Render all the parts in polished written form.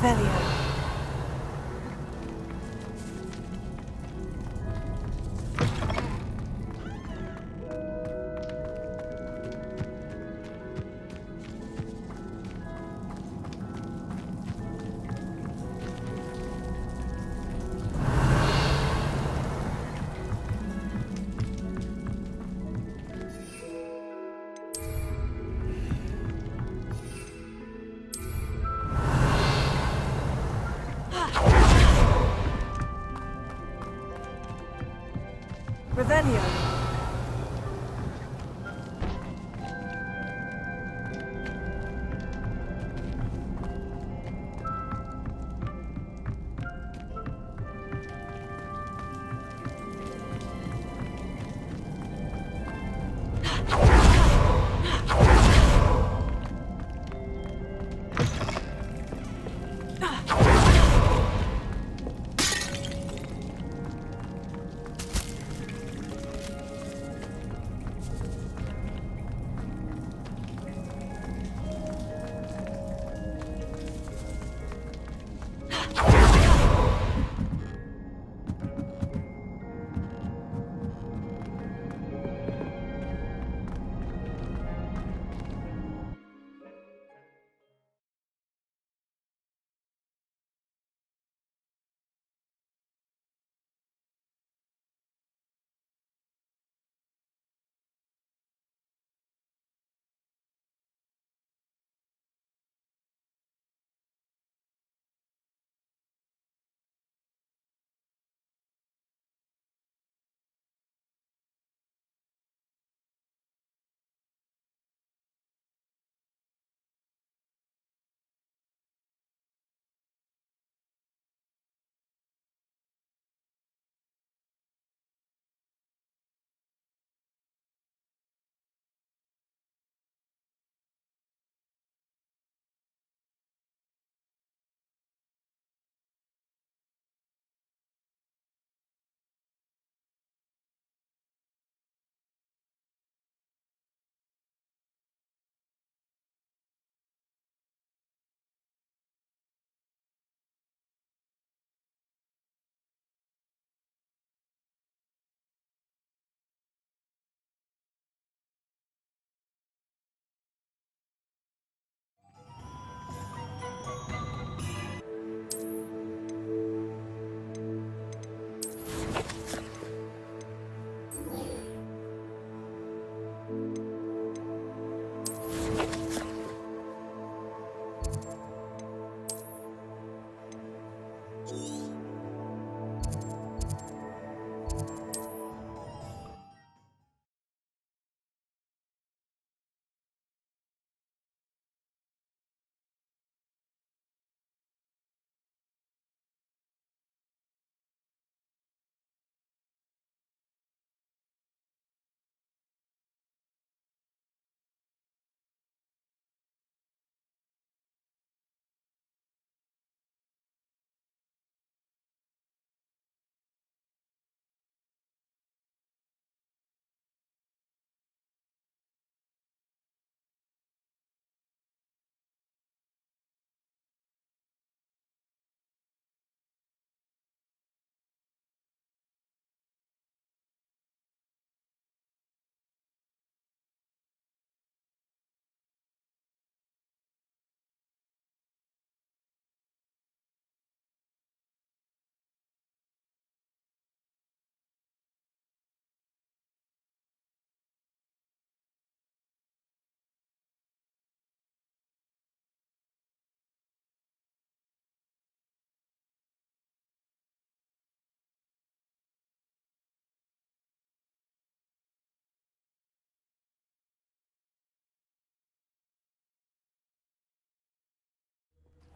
Revelio. Revelio.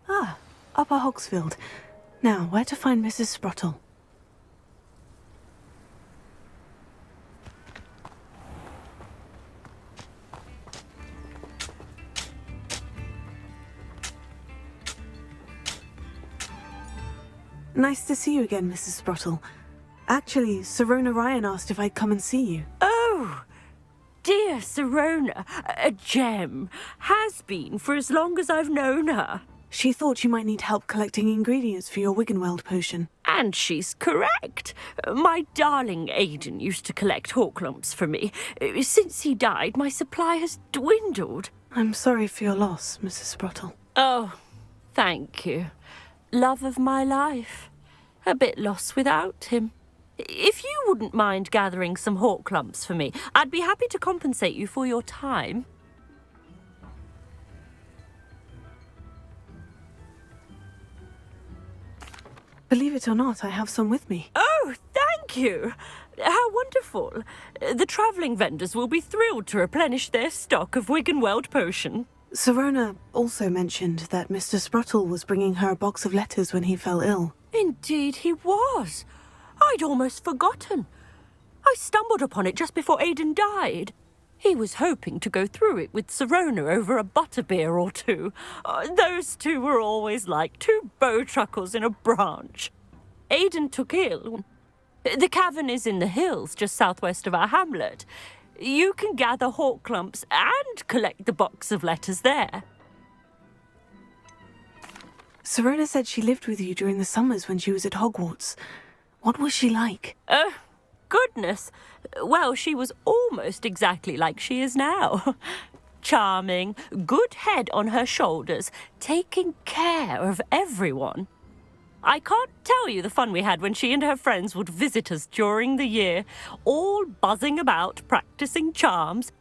Ah, Upper Hogsfield. Now, where to find Mrs. Sprottle? Nice to see you again, Mrs. Sprottle. Actually, Sirona Ryan asked if I'd come and see you. Oh, dear Sirona, a gem. Has been for as long as I've known her. She thought you might need help collecting ingredients for your Wiggenweld potion. And she's correct. My darling Aidan used to collect hawk lumps for me. Since he died, my supply has dwindled. I'm sorry for your loss, Mrs. Sprottle. Oh, thank you. Love of my life. A bit lost without him. If you wouldn't mind gathering some hawk lumps for me, I'd be happy to compensate you for your time. Believe it or not, I have some with me. Oh, thank you! How wonderful. The travelling vendors will be thrilled to replenish their stock of Wiggenweld potion. Sirona also mentioned that Mr. Sprottle was bringing her a box of letters when he fell ill. Indeed he was. I'd almost forgotten. I stumbled upon it just before Aidan died. He was hoping to go through it with Sirona over a butterbeer or two. Those two were always like two bowtruckles in a branch. Aidan took ill. The cavern is in the hills just southwest of our hamlet. You can gather hawk clumps and collect the box of letters there. Sirona said she lived with you during the summers when she was at Hogwarts. What was she like? Goodness. Well, she was almost exactly like she is now. Charming, good head on her shoulders, taking care of everyone. I can't tell you the fun we had when she and her friends would visit us during the year, all buzzing about, practicing charms.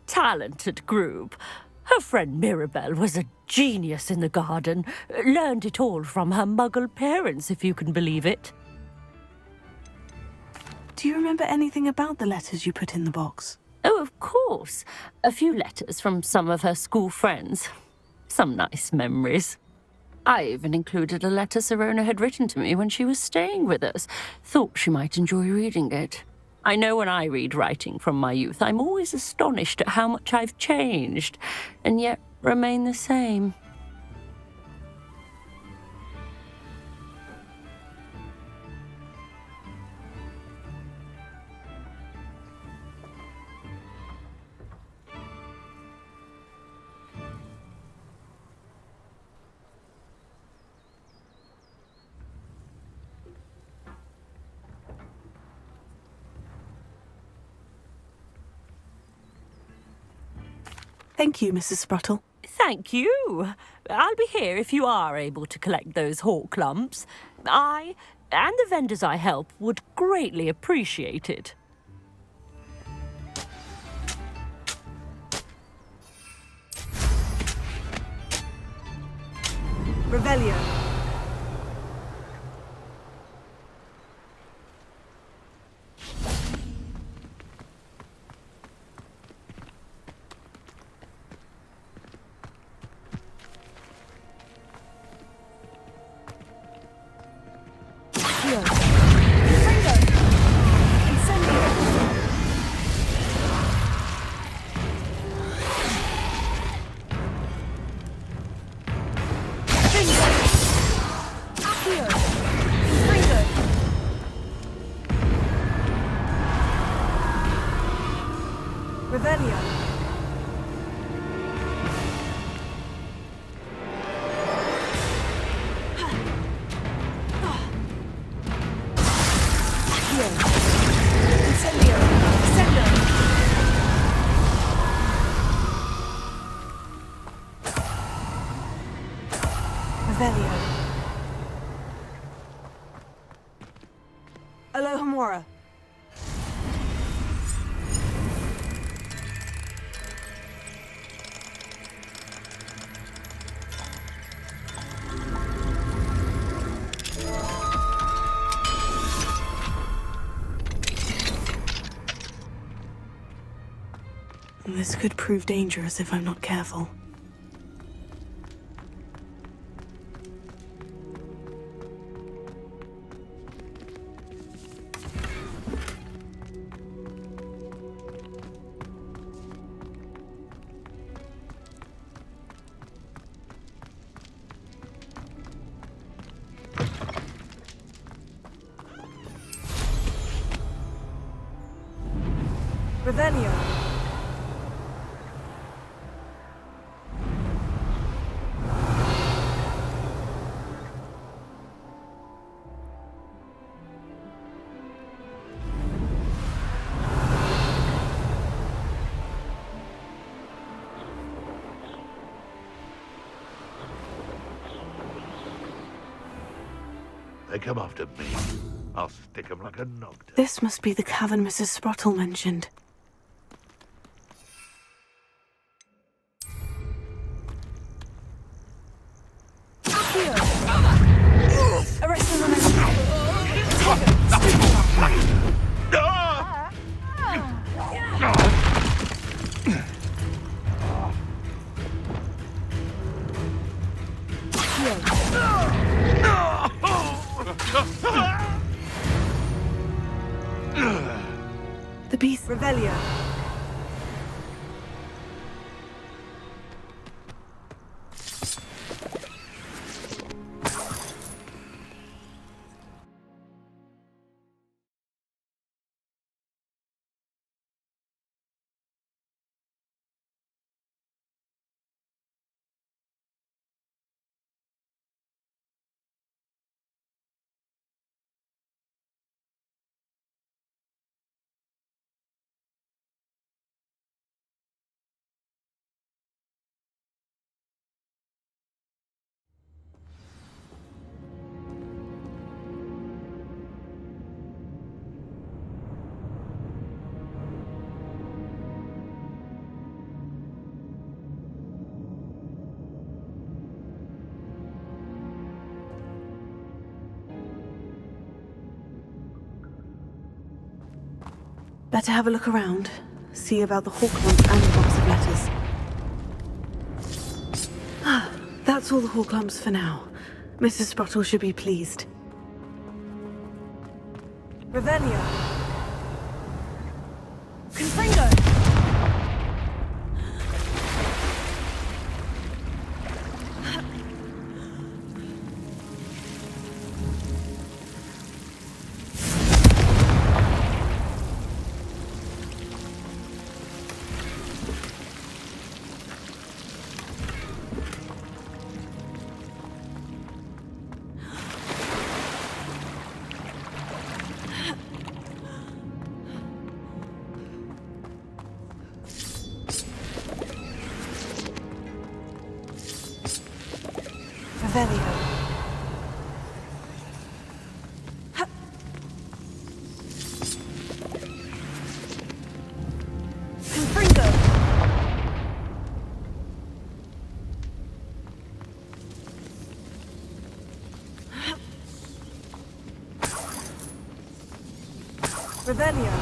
Talented group. Her friend Mirabelle was a genius in the garden. Learned it all from her muggle parents, if you can believe it. Do you remember anything about the letters you put in the box? Oh, of course. A few letters from some of her school friends. Some nice memories. I even included a letter Sirona had written to me when she was staying with us. Thought she might enjoy reading it. I know when I read writing from my youth, I'm always astonished at how much I've changed, and yet remain the same. Thank you, Mrs. Sprottle. Thank you. I'll be here if you are able to collect those hawk lumps. I, and the vendors I help, would greatly appreciate it. Revelio. Revelio. Revelio. Alohomora. This could prove dangerous if I'm not careful. Revelio. They come after me. I'll stick 'em like a nogda. This must be the cavern Mrs. Sprottle mentioned. Arrest the woman. The beast. Revelio. Better have a look around. See about the Hawklump and the box of letters. That's all the Hawklumps for now. Mrs. Sprottle should be pleased. Revelio. Confringo. Revelio. Confringo. Revelio.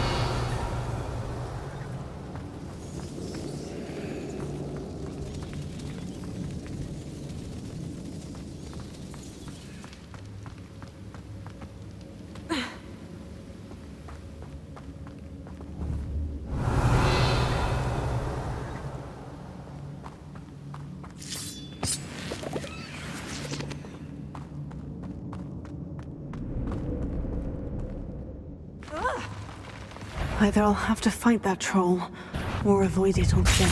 Either I'll have to fight that troll, or avoid it altogether.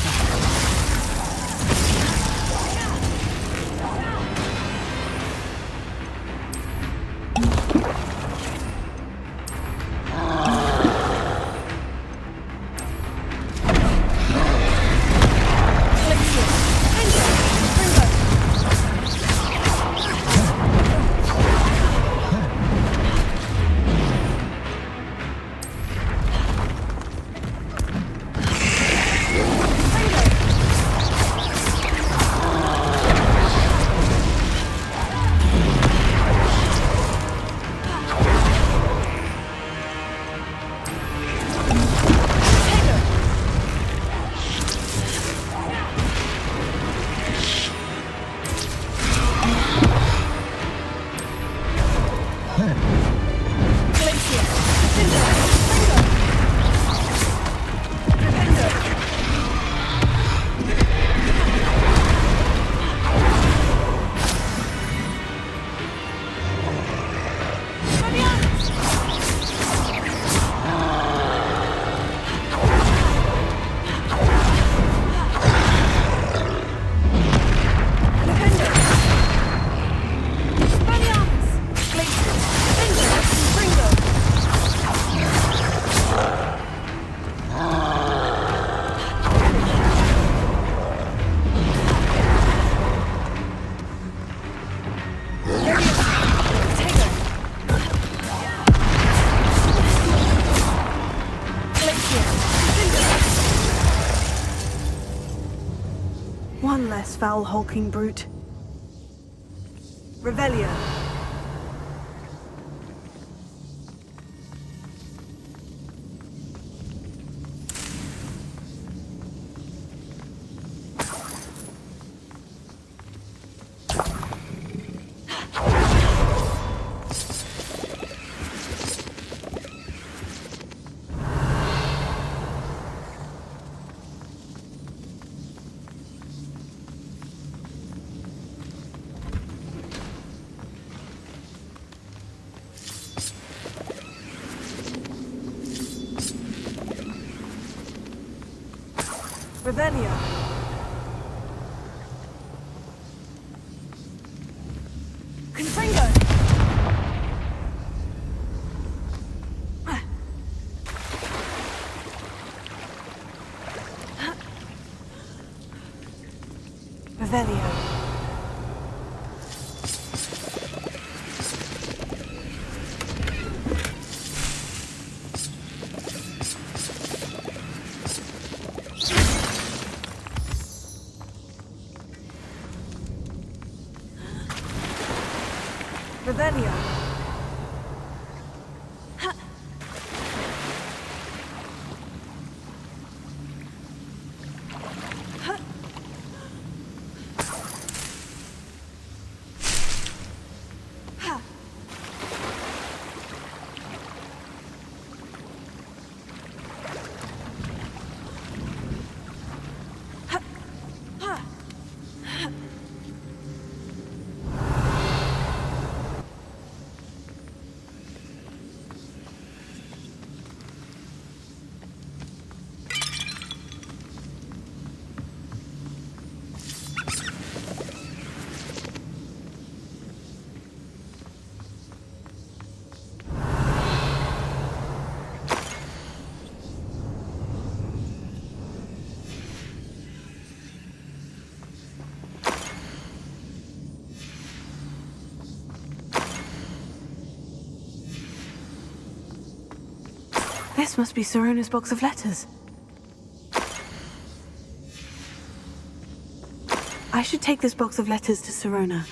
foul, hulking brute. Revelio. Revelio. Confringo. Revelio. Revelio. This must be Sirona's box of letters. I should take this box of letters to Sirona.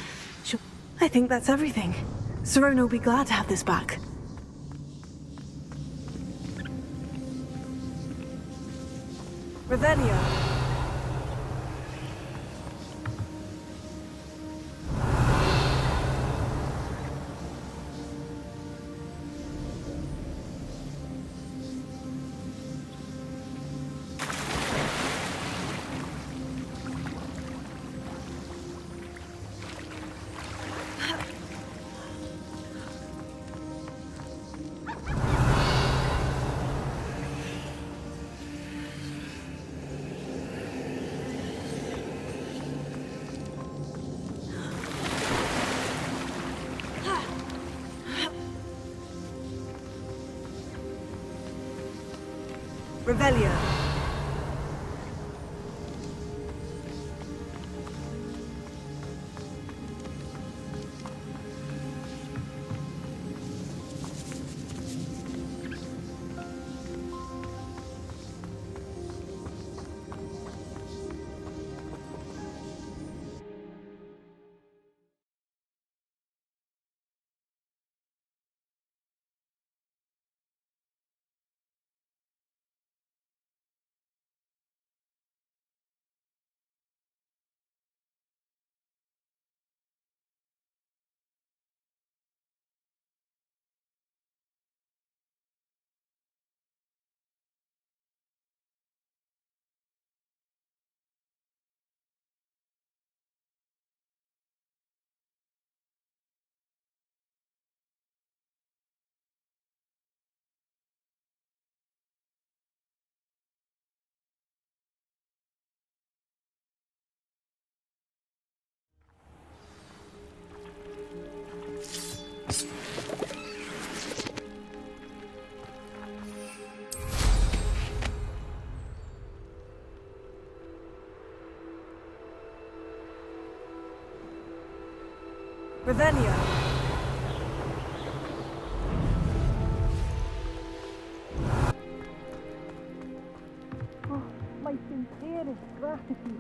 I think that's everything. Sirona will be glad to have this back. Revelio. Revelio. Revelio. My sincerest gratitude.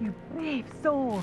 You brave soul.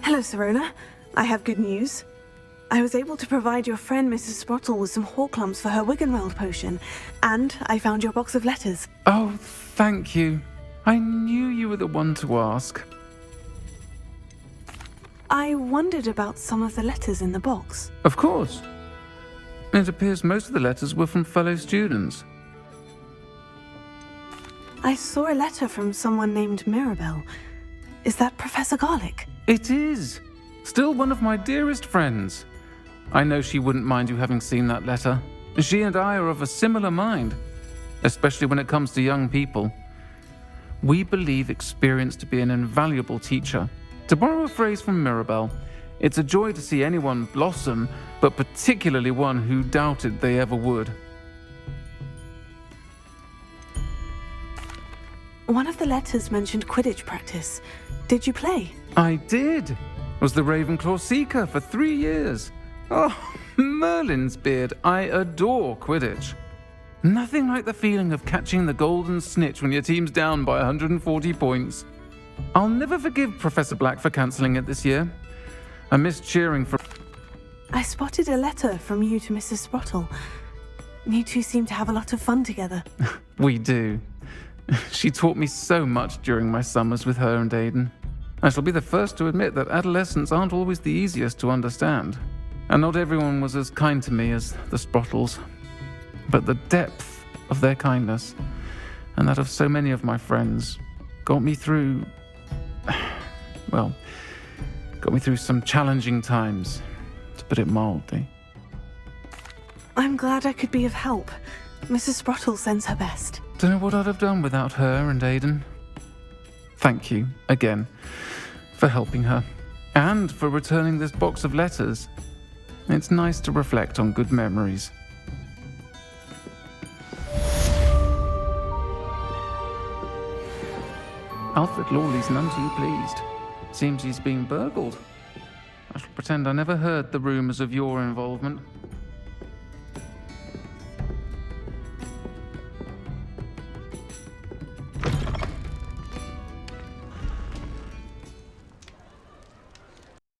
Hello, Sirona. I have good news. I was able to provide your friend Mrs. Sprottle with some Horklumps for her Wiggenweld potion, and I found your box of letters. Oh, thank you. I knew you were the one to ask. I wondered about some of the letters in the box. Of course. It appears most of the letters were from fellow students. I saw a letter from someone named Mirabelle. Is that Professor Garlick? It is. Still one of my dearest friends. I know she wouldn't mind you having seen that letter. She and I are of a similar mind, especially when it comes to young people. We believe experience to be an invaluable teacher. To borrow a phrase from Mirabelle, it's a joy to see anyone blossom, but particularly one who doubted they ever would. One of the letters mentioned Quidditch practice. Did you play? I did. Was the Ravenclaw Seeker for 3 years. Oh, Merlin's beard. I adore Quidditch. Nothing like the feeling of catching the golden snitch when your team's down by 140 points. I'll never forgive Professor Black for cancelling it this year. I missed cheering for... I spotted a letter from you to Mrs. Sprottle. You two seem to have a lot of fun together. We do. She taught me so much during my summers with her and Aiden. I shall be the first to admit that adolescents aren't always the easiest to understand. And not everyone was as kind to me as the Sprottles. But the depth of their kindness, and that of so many of my friends, got me through... well, got me through some challenging times, to put it mildly. I'm glad I could be of help. Mrs. Sprottle sends her best. Don't know what I'd have done without her and Aiden. Thank you, again, for helping her, and for returning this box of letters. It's nice to reflect on good memories. Alfred Lawley's none too pleased. Seems he's being burgled. I shall pretend I never heard the rumours of your involvement.